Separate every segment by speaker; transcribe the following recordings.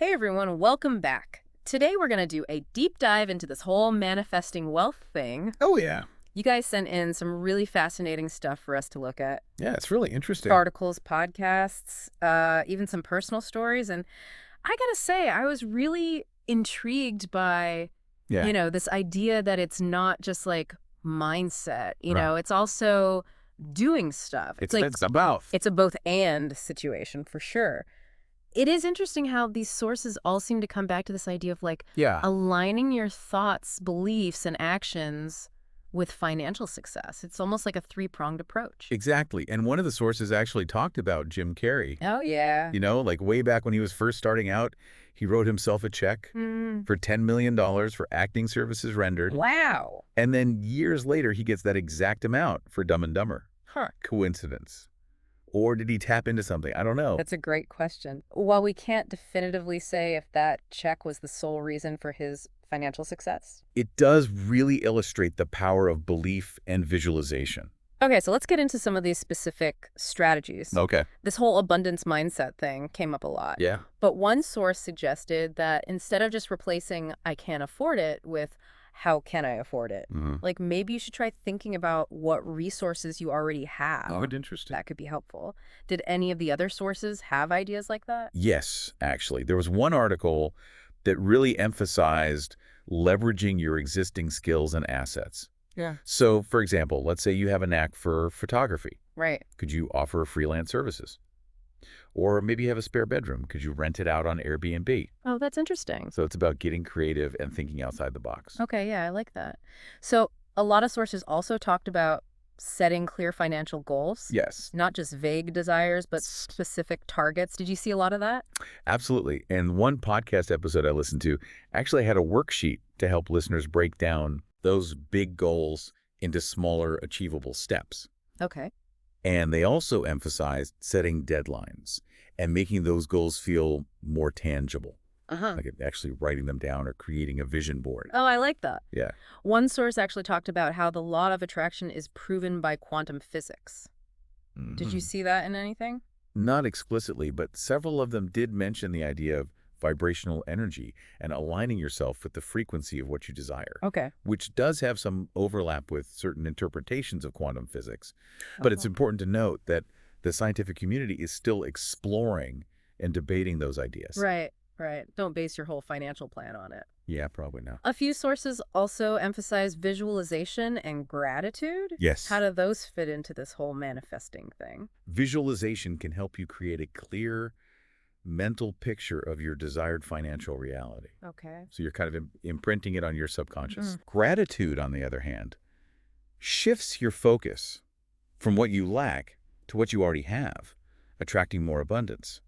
Speaker 1: Hey everyone, welcome back. Today we're going to do a deep dive into this whole manifesting wealth thing.
Speaker 2: Oh, yeah.
Speaker 1: You guys sent in some really fascinating stuff for us to look at.
Speaker 2: Yeah, it's really interesting.
Speaker 1: Articles, podcasts, even some personal stories. And I got to say, I was really intrigued by,
Speaker 2: Yeah.
Speaker 1: this idea that it's not just like mindset,
Speaker 2: Right.
Speaker 1: it's also doing stuff.
Speaker 2: It's about.
Speaker 1: It's a both and situation for sure. It is interesting how these sources all seem to come back to this idea of
Speaker 2: Yeah.
Speaker 1: aligning your thoughts, beliefs, and actions with financial success. It's almost like a three-pronged approach.
Speaker 2: Exactly. And one of the sources actually talked about Jim Carrey.
Speaker 1: Oh, yeah.
Speaker 2: Like way back when he was first starting out, he wrote himself a check for $10 million for acting services rendered.
Speaker 1: Wow.
Speaker 2: And then years later, he gets that exact amount for Dumb and Dumber.
Speaker 1: Huh.
Speaker 2: Coincidence? Or did he tap into something? I don't know.
Speaker 1: That's a great question. While we can't definitively say if that check was the sole reason for his financial success.
Speaker 2: It does really illustrate the power of belief and visualization.
Speaker 1: Okay, so let's get into some of these specific strategies.
Speaker 2: Okay.
Speaker 1: This whole abundance mindset thing came up a lot.
Speaker 2: Yeah.
Speaker 1: But one source suggested that instead of just replacing "I can't afford it" with "how can I afford it?" Maybe you should try thinking about what resources you already have.
Speaker 2: Oh, interesting.
Speaker 1: That could be helpful. Did any of the other sources have ideas like that?
Speaker 2: Yes, actually. There was one article that really emphasized leveraging your existing skills and assets.
Speaker 1: Yeah.
Speaker 2: So, for example, let's say you have a knack for photography.
Speaker 1: Right.
Speaker 2: Could you offer freelance services? Or maybe you have a spare bedroom. Could you rent it out on Airbnb?
Speaker 1: Oh, that's interesting.
Speaker 2: So it's about getting creative and thinking outside the box.
Speaker 1: Okay, yeah, I like that. So a lot of sources also talked about setting clear financial goals.
Speaker 2: Yes,
Speaker 1: Not just vague desires, but specific targets. Did you see a lot of that?
Speaker 2: absolutely. And one podcast episode I listened to actually had a worksheet to help listeners break down those big goals into smaller, achievable steps.
Speaker 1: Okay.
Speaker 2: And they also emphasized setting deadlines and making those goals feel more tangible,
Speaker 1: Uh-huh.
Speaker 2: like actually writing them down or creating a vision board.
Speaker 1: Oh, I like that.
Speaker 2: Yeah.
Speaker 1: One source actually talked about how the law of attraction is proven by quantum physics. Did you
Speaker 2: Mhm.
Speaker 1: see that in anything?
Speaker 2: Not explicitly, but several of them did mention the idea of vibrational energy and aligning yourself with the frequency of what you desire,
Speaker 1: Okay.
Speaker 2: which does have some overlap with certain interpretations of quantum physics. But it's important to note that the scientific community is still exploring and debating those ideas.
Speaker 1: Right, right. Don't base your whole financial plan on it.
Speaker 2: Yeah, probably not.
Speaker 1: A few sources also emphasize visualization and gratitude.
Speaker 2: Yes.
Speaker 1: How do those fit into this whole manifesting thing?
Speaker 2: Visualization can help you create a clear mental picture of your desired financial reality.
Speaker 1: Okay.
Speaker 2: So you're kind of imprinting it on your subconscious. Gratitude, on the other hand, shifts your focus from what you lack to what you already have, attracting more abundance.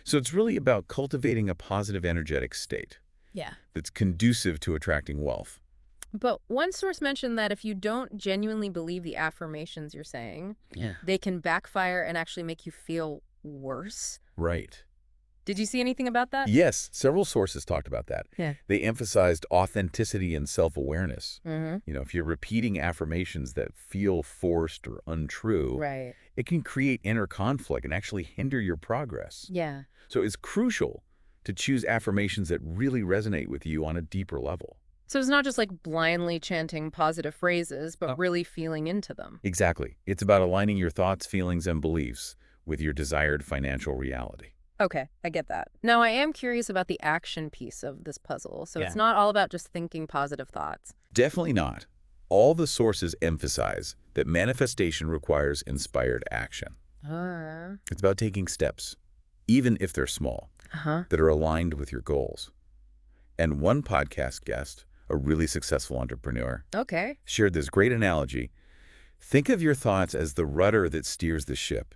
Speaker 2: So it's really about cultivating a positive energetic state
Speaker 1: Yeah.
Speaker 2: that's conducive to attracting wealth.
Speaker 1: But one source mentioned that if you don't genuinely believe the affirmations you're saying,
Speaker 2: Yeah.
Speaker 1: they can backfire and actually make you feel worse.
Speaker 2: Right.
Speaker 1: Did you see anything about that?
Speaker 2: Yes, several sources talked about that.
Speaker 1: Yeah.
Speaker 2: They emphasized authenticity and self-awareness.
Speaker 1: Mm-hmm.
Speaker 2: If you're repeating affirmations that feel forced or untrue,
Speaker 1: Right.
Speaker 2: it can create inner conflict and actually hinder your progress.
Speaker 1: Yeah.
Speaker 2: So it's crucial to choose affirmations that really resonate with you on a deeper level.
Speaker 1: So it's not just like blindly chanting positive phrases, but really feeling into them.
Speaker 2: Exactly. It's about aligning your thoughts, feelings, and beliefs with your desired financial reality.
Speaker 1: Okay, I get that. Now, I am curious about the action piece of this puzzle. So it's
Speaker 2: Yeah.
Speaker 1: not all about just thinking positive thoughts.
Speaker 2: Definitely not. All the sources emphasize that manifestation requires inspired action. It's about taking steps, even if they're small,
Speaker 1: Uh-huh.
Speaker 2: that are aligned with your goals. And one podcast guest, a really successful entrepreneur,
Speaker 1: Okay.
Speaker 2: shared this great analogy. Think of your thoughts as the rudder that steers the ship,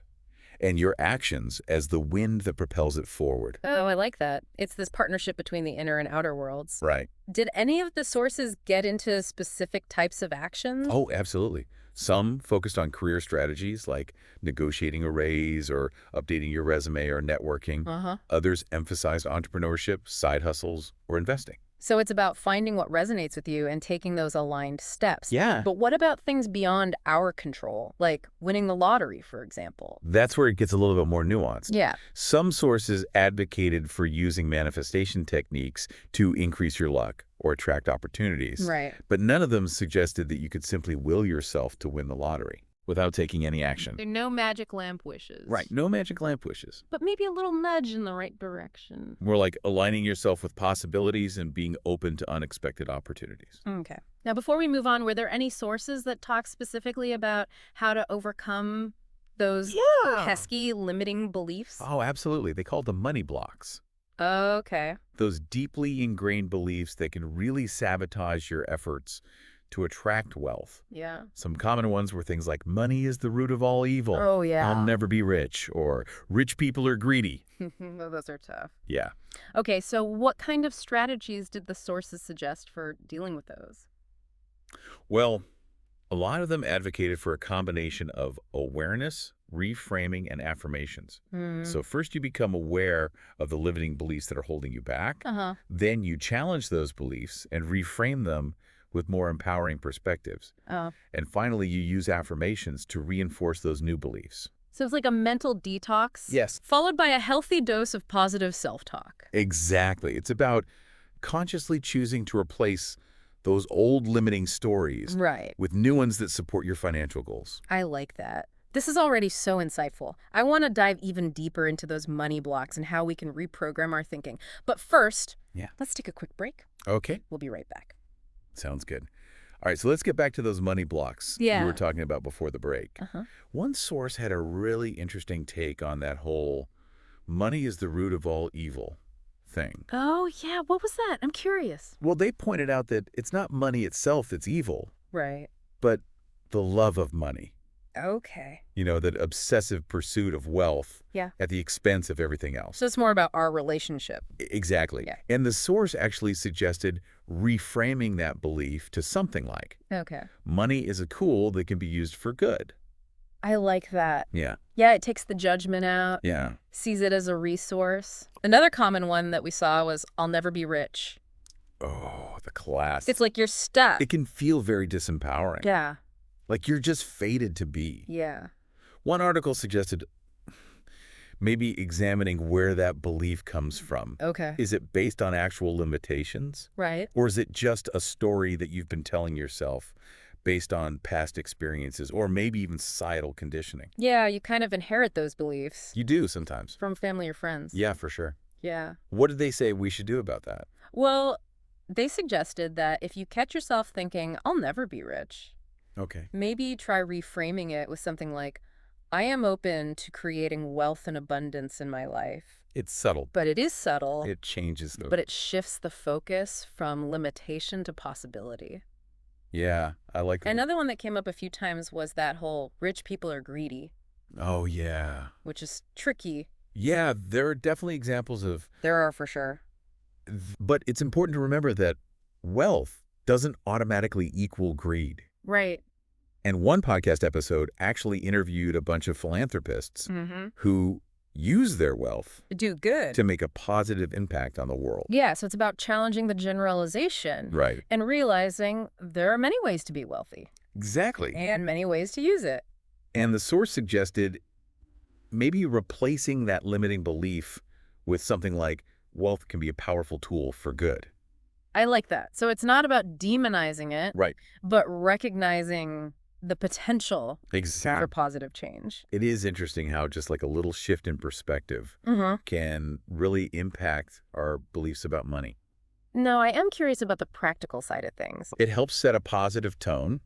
Speaker 2: and your actions as the wind that propels it forward.
Speaker 1: Oh, I like that. It's this partnership between the inner and outer worlds.
Speaker 2: Right.
Speaker 1: Did any of the sources get into specific types of actions?
Speaker 2: Oh, absolutely. Some focused on career strategies like negotiating a raise or updating your resume or networking.
Speaker 1: Uh-huh.
Speaker 2: Others emphasized entrepreneurship, side hustles, or investing.
Speaker 1: So it's about finding what resonates with you and taking those aligned steps.
Speaker 2: Yeah.
Speaker 1: But what about things beyond our control, like winning the lottery, for example?
Speaker 2: That's where it gets a little bit more nuanced.
Speaker 1: Yeah.
Speaker 2: Some sources advocated for using manifestation techniques to increase your luck or attract opportunities.
Speaker 1: Right.
Speaker 2: But none of them suggested that you could simply will yourself to win the lottery without taking any action.
Speaker 1: There are no magic lamp wishes.
Speaker 2: Right, no magic lamp wishes.
Speaker 1: But maybe a little nudge in the right direction.
Speaker 2: More like aligning yourself with possibilities and being open to unexpected opportunities.
Speaker 1: Okay. Now, before we move on, were there any sources that talk specifically about how to overcome those pesky limiting beliefs?
Speaker 2: Oh, absolutely. They call them money blocks.
Speaker 1: Okay.
Speaker 2: Those deeply ingrained beliefs that can really sabotage your efforts to attract wealth.
Speaker 1: Yeah.
Speaker 2: Some common ones were things like money is the root of all evil.
Speaker 1: Oh, yeah.
Speaker 2: I'll never be rich, or rich people are greedy.
Speaker 1: Those are tough.
Speaker 2: Yeah.
Speaker 1: Okay, so what kind of strategies did the sources suggest for dealing with those?
Speaker 2: Well, a lot of them advocated for a combination of awareness, reframing, and affirmations. So first you become aware of the limiting beliefs that are holding you back. Then you challenge those beliefs and reframe them with more empowering perspectives.
Speaker 1: Oh.
Speaker 2: And finally, you use affirmations to reinforce those new beliefs.
Speaker 1: So it's like a mental detox?
Speaker 2: Yes.
Speaker 1: Followed by a healthy dose of positive self-talk.
Speaker 2: Exactly. It's about consciously choosing to replace those old limiting stories
Speaker 1: Right.
Speaker 2: with new ones that support your financial goals.
Speaker 1: I like that. This is already so insightful. I want to dive even deeper into those money blocks and how we can reprogram our thinking. But first, let's take a quick break.
Speaker 2: Okay.
Speaker 1: We'll be right back.
Speaker 2: Sounds good. All right, so let's get back to those money blocks you were talking about before the break. One source had a really interesting take on that whole money is the root of all evil thing.
Speaker 1: Oh, yeah. What was that? I'm curious.
Speaker 2: Well, they pointed out that it's not money itself that's evil,
Speaker 1: Right.
Speaker 2: but the love of money.
Speaker 1: Okay.
Speaker 2: You know, that obsessive pursuit of wealth at the expense of everything else.
Speaker 1: So it's more about our relationship.
Speaker 2: Exactly.
Speaker 1: Yeah.
Speaker 2: And the source actually suggested reframing that belief to something like,
Speaker 1: Okay.
Speaker 2: money is a tool that can be used for good.
Speaker 1: I like that.
Speaker 2: Yeah.
Speaker 1: Yeah, it takes the judgment out.
Speaker 2: Yeah.
Speaker 1: Sees it as a resource. Another common one that we saw was, I'll never be rich.
Speaker 2: Oh, the class.
Speaker 1: It's like you're stuck.
Speaker 2: It can feel very disempowering.
Speaker 1: Yeah.
Speaker 2: Like you're just fated to be.
Speaker 1: Yeah.
Speaker 2: One article suggested maybe examining where that belief comes from.
Speaker 1: Okay.
Speaker 2: Is it based on actual limitations?
Speaker 1: Right.
Speaker 2: Or is it just a story that you've been telling yourself based on past experiences or maybe even societal conditioning?
Speaker 1: Yeah, you kind of inherit those beliefs.
Speaker 2: You do sometimes.
Speaker 1: From family or friends.
Speaker 2: Yeah, for sure.
Speaker 1: Yeah.
Speaker 2: What did they say we should do about that?
Speaker 1: Well, they suggested that if you catch yourself thinking, I'll never be rich,
Speaker 2: Okay.
Speaker 1: maybe try reframing it with something like, I am open to creating wealth and abundance in my life.
Speaker 2: It's subtle.
Speaker 1: But it is subtle.
Speaker 2: It changes the...
Speaker 1: But it shifts the focus from limitation to possibility.
Speaker 2: Yeah, I like that.
Speaker 1: Another one that came up a few times was that whole rich people are greedy.
Speaker 2: Oh, yeah.
Speaker 1: Which is tricky.
Speaker 2: Yeah, there are definitely examples of...
Speaker 1: There are for sure.
Speaker 2: But it's important to remember that wealth doesn't automatically equal greed.
Speaker 1: Right.
Speaker 2: And one podcast episode actually interviewed a bunch of philanthropists who use their wealth
Speaker 1: do good
Speaker 2: to make a positive impact on the world.
Speaker 1: Yeah, so it's about challenging the generalization.
Speaker 2: Right.
Speaker 1: And realizing there are many ways to be wealthy.
Speaker 2: Exactly.
Speaker 1: And many ways to use it.
Speaker 2: And the source suggested maybe replacing that limiting belief with something like wealth can be a powerful tool for good.
Speaker 1: I like that. So it's not about demonizing it,
Speaker 2: Right.
Speaker 1: but recognizing the potential
Speaker 2: Exactly.
Speaker 1: for positive change.
Speaker 2: It is interesting how just like a little shift in perspective can really impact our beliefs about money.
Speaker 1: No, I am curious about the practical side of things.
Speaker 2: It helps set a positive tone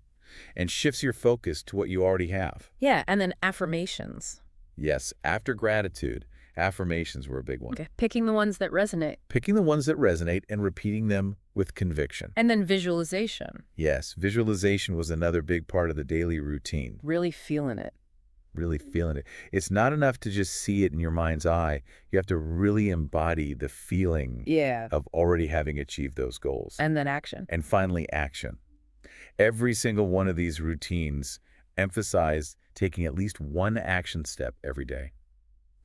Speaker 2: and shifts your focus to what you already have.
Speaker 1: Yeah, and then affirmations.
Speaker 2: Yes, after gratitude, affirmations were a big one.
Speaker 1: Okay, picking the ones that resonate.
Speaker 2: Picking the ones that resonate and repeating them with conviction.
Speaker 1: And then visualization.
Speaker 2: Yes, visualization was another big part of the daily routine.
Speaker 1: Really feeling it.
Speaker 2: Really feeling it. It's not enough to just see it in your mind's eye. You have to really embody the feeling of already having achieved those goals.
Speaker 1: And then action.
Speaker 2: And finally, action. Every single one of these routines emphasized taking at least one action step every day.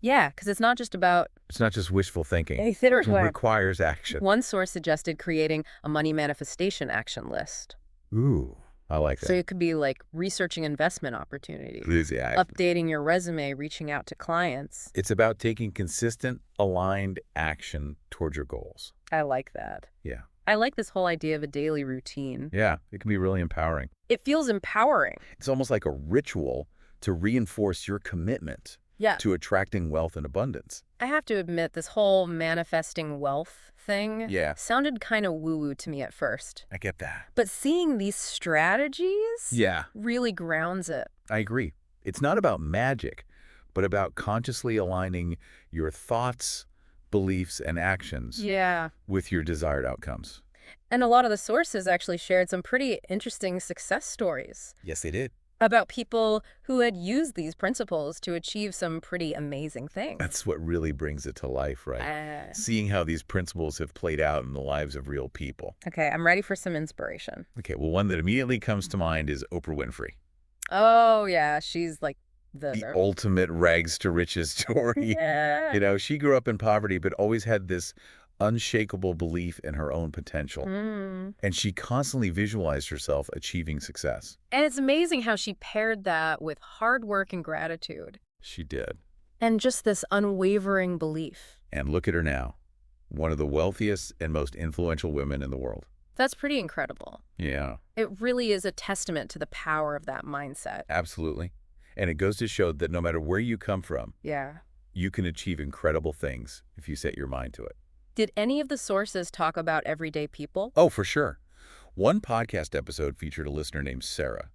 Speaker 1: Yeah, because it's not just about...
Speaker 2: It's not just wishful thinking.
Speaker 1: It
Speaker 2: It requires action.
Speaker 1: One source suggested creating a money manifestation action list.
Speaker 2: Ooh, I like that.
Speaker 1: So it could be like researching investment opportunities,
Speaker 2: Yeah.
Speaker 1: updating your resume, reaching out to clients.
Speaker 2: It's about taking consistent, aligned action towards your goals.
Speaker 1: I like that.
Speaker 2: Yeah.
Speaker 1: I like this whole idea of a daily routine.
Speaker 2: Yeah, it can be really empowering.
Speaker 1: It feels empowering.
Speaker 2: It's almost like a ritual to reinforce your commitment
Speaker 1: Yeah.
Speaker 2: to attracting wealth and abundance.
Speaker 1: I have to admit, this whole manifesting wealth thing sounded kind of woo-woo to me at first.
Speaker 2: I get that.
Speaker 1: But seeing these strategies really grounds it.
Speaker 2: I agree. It's not about magic, but about consciously aligning your thoughts, beliefs, and actions with your desired outcomes.
Speaker 1: And a lot of the sources actually shared some pretty interesting success stories.
Speaker 2: Yes, they did.
Speaker 1: About people who had used these principles to achieve some pretty amazing things.
Speaker 2: That's what really brings it to life, right? Seeing how these principles have played out in the lives of real people.
Speaker 1: Okay, I'm ready for some inspiration.
Speaker 2: Okay, well, one that immediately comes to mind is Oprah Winfrey.
Speaker 1: Oh, yeah, she's like the
Speaker 2: ultimate rags to riches story. You know, she grew up in poverty, but always had this unshakable belief in her own potential. And she constantly visualized herself achieving success.
Speaker 1: And it's amazing how she paired that with hard work and gratitude.
Speaker 2: She did.
Speaker 1: And just this unwavering belief.
Speaker 2: And look at her now, one of the wealthiest and most influential women in the world.
Speaker 1: That's pretty incredible.
Speaker 2: Yeah.
Speaker 1: It really is a testament to the power of that mindset.
Speaker 2: Absolutely. And it goes to show that no matter where you come from, you can achieve incredible things if you set your mind to it.
Speaker 1: Did any of the sources talk about everyday people?
Speaker 2: Oh, for sure. One podcast episode featured a listener named Sarah,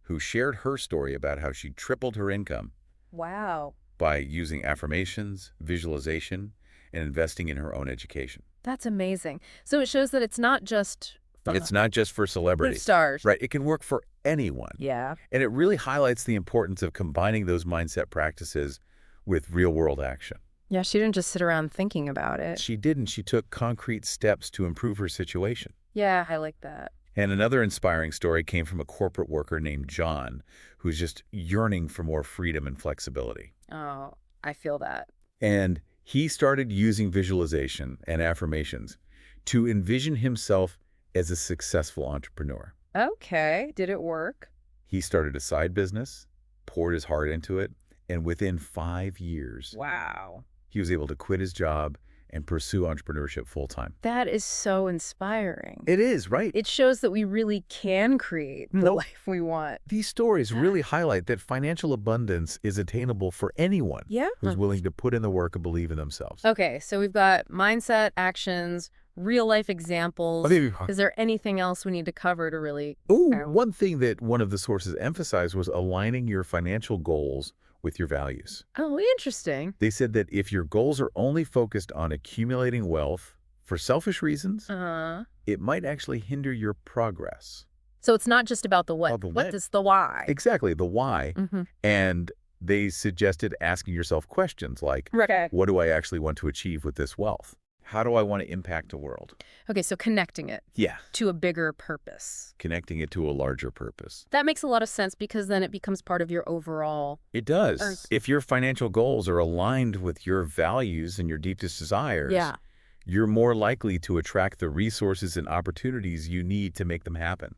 Speaker 2: who shared her story about how she tripled her income.
Speaker 1: Wow.
Speaker 2: By using affirmations, visualization, and investing in her own education.
Speaker 1: That's amazing. So it shows that it's not just...
Speaker 2: It's not just for celebrities.
Speaker 1: Stars.
Speaker 2: Right. It can work for anyone.
Speaker 1: Yeah.
Speaker 2: And it really highlights the importance of combining those mindset practices with real-world action.
Speaker 1: Yeah, she didn't just sit around thinking about it.
Speaker 2: She didn't. She took concrete steps to improve her situation.
Speaker 1: Yeah, I like that.
Speaker 2: And another inspiring story came from a corporate worker named John, who's just yearning for more freedom and flexibility.
Speaker 1: Oh, I feel that.
Speaker 2: And he started using visualization and affirmations to envision himself as a successful entrepreneur.
Speaker 1: Okay. Did it work?
Speaker 2: He started a side business, poured his heart into it, and within 5 years,
Speaker 1: wow,
Speaker 2: he was able to quit his job and pursue entrepreneurship full-time.
Speaker 1: That is so inspiring.
Speaker 2: It is, right?
Speaker 1: It shows that we really can create the life we want.
Speaker 2: These stories really highlight that financial abundance is attainable for anyone who's willing to put in the work and believe in themselves.
Speaker 1: Okay, so we've got mindset, actions, real-life examples. Is there anything else we need to cover to really...
Speaker 2: One thing that one of the sources emphasized was aligning your financial goals with your values.
Speaker 1: Oh, interesting.
Speaker 2: They said that if your goals are only focused on accumulating wealth for selfish reasons, it might actually hinder your progress.
Speaker 1: So it's not just about the what. What is the why?
Speaker 2: Exactly, the why. And they suggested asking yourself questions like, what do I actually want to achieve with this wealth? How do I want to impact the world?
Speaker 1: Okay, so connecting it to a bigger purpose.
Speaker 2: Connecting it to a larger purpose.
Speaker 1: That makes a lot of sense because then it becomes part of your overall...
Speaker 2: It does. If your financial goals are aligned with your values and your deepest desires, you're more likely to attract the resources and opportunities you need to make them happen.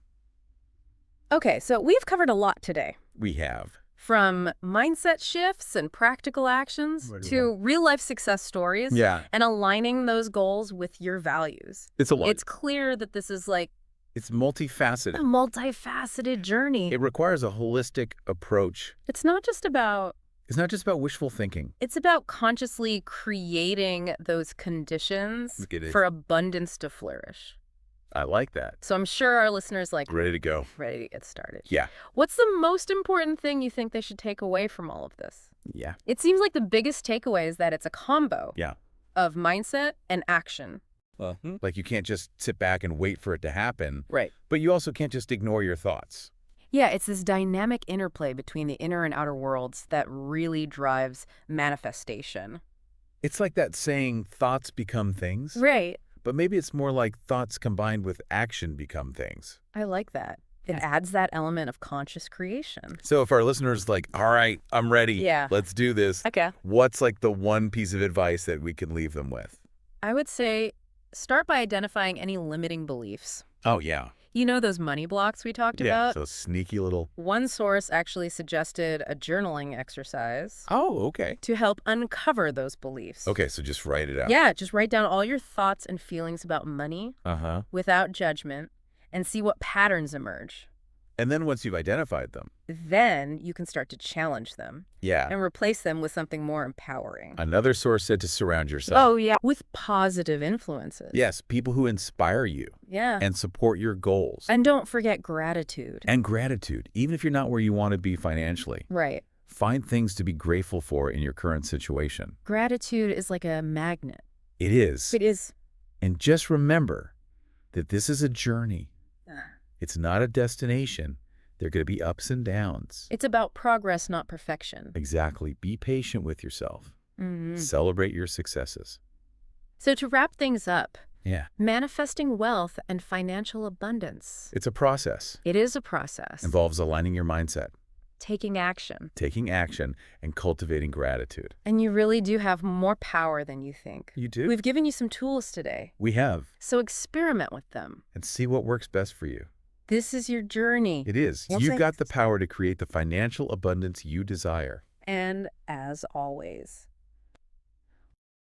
Speaker 1: Okay, so we've covered a lot today.
Speaker 2: We have.
Speaker 1: From mindset shifts and practical actions to real-life success stories and aligning those goals with your values.
Speaker 2: It's a lot.
Speaker 1: It's clear that this is like...
Speaker 2: It's multifaceted.
Speaker 1: A multifaceted journey.
Speaker 2: It requires a holistic approach.
Speaker 1: It's not just about...
Speaker 2: It's not just about wishful thinking.
Speaker 1: It's about consciously creating those conditions for abundance to flourish.
Speaker 2: I like that.
Speaker 1: So I'm sure our listeners
Speaker 2: ready to go.
Speaker 1: Ready to get started.
Speaker 2: Yeah.
Speaker 1: What's the most important thing you think they should take away from all of this?
Speaker 2: Yeah.
Speaker 1: It seems like the biggest takeaway is that it's a combo of mindset and action.
Speaker 2: Like you can't just sit back and wait for it to happen.
Speaker 1: Right.
Speaker 2: But you also can't just ignore your thoughts.
Speaker 1: Yeah, it's this dynamic interplay between the inner and outer worlds that really drives manifestation.
Speaker 2: It's like that saying, thoughts become things.
Speaker 1: Right.
Speaker 2: But maybe it's more like thoughts combined with action become things.
Speaker 1: I like that. It adds that element of conscious creation.
Speaker 2: So if our listeners like, all right, I'm ready.
Speaker 1: Yeah.
Speaker 2: Let's do this.
Speaker 1: Okay.
Speaker 2: What's like the one piece of advice that we can leave them with?
Speaker 1: I would say start by identifying any limiting beliefs.
Speaker 2: Oh, yeah.
Speaker 1: You know those money blocks we talked about?
Speaker 2: So sneaky little...
Speaker 1: One source actually suggested a journaling exercise
Speaker 2: Oh, okay.
Speaker 1: to help uncover those beliefs.
Speaker 2: Okay, so just write it out.
Speaker 1: Yeah, just write down all your thoughts and feelings about money
Speaker 2: Uh-huh.
Speaker 1: without judgment and see what patterns emerge.
Speaker 2: And then once you've identified them...
Speaker 1: Then you can start to challenge them
Speaker 2: Yeah.
Speaker 1: and replace them with something more empowering.
Speaker 2: Another source said to surround yourself.
Speaker 1: Oh, yeah. With positive influences.
Speaker 2: Yes, people who inspire you
Speaker 1: Yeah.
Speaker 2: and support your goals.
Speaker 1: And don't forget gratitude.
Speaker 2: And gratitude, even if you're not where you want to be financially.
Speaker 1: Right.
Speaker 2: Find things to be grateful for in your current situation.
Speaker 1: Gratitude is like a magnet.
Speaker 2: It is.
Speaker 1: It is.
Speaker 2: And just remember that this is a journey. It's not a destination. There are going to be ups and downs.
Speaker 1: It's about progress, not perfection.
Speaker 2: Exactly. Be patient with yourself.
Speaker 1: Mm-hmm.
Speaker 2: Celebrate your successes.
Speaker 1: So to wrap things up,
Speaker 2: Yeah.
Speaker 1: manifesting wealth and financial abundance.
Speaker 2: It's a process.
Speaker 1: It is a process.
Speaker 2: Involves aligning your mindset,
Speaker 1: Taking action.
Speaker 2: taking action, and cultivating gratitude.
Speaker 1: And you really do have more power than you think.
Speaker 2: You do?
Speaker 1: We've given you some tools today,
Speaker 2: We have.
Speaker 1: so experiment with them.
Speaker 2: And see what works best for you.
Speaker 1: This is your journey.
Speaker 2: It is.
Speaker 1: Well,
Speaker 2: You've got
Speaker 1: thanks.
Speaker 2: the power to create the financial abundance you desire.
Speaker 1: And as always,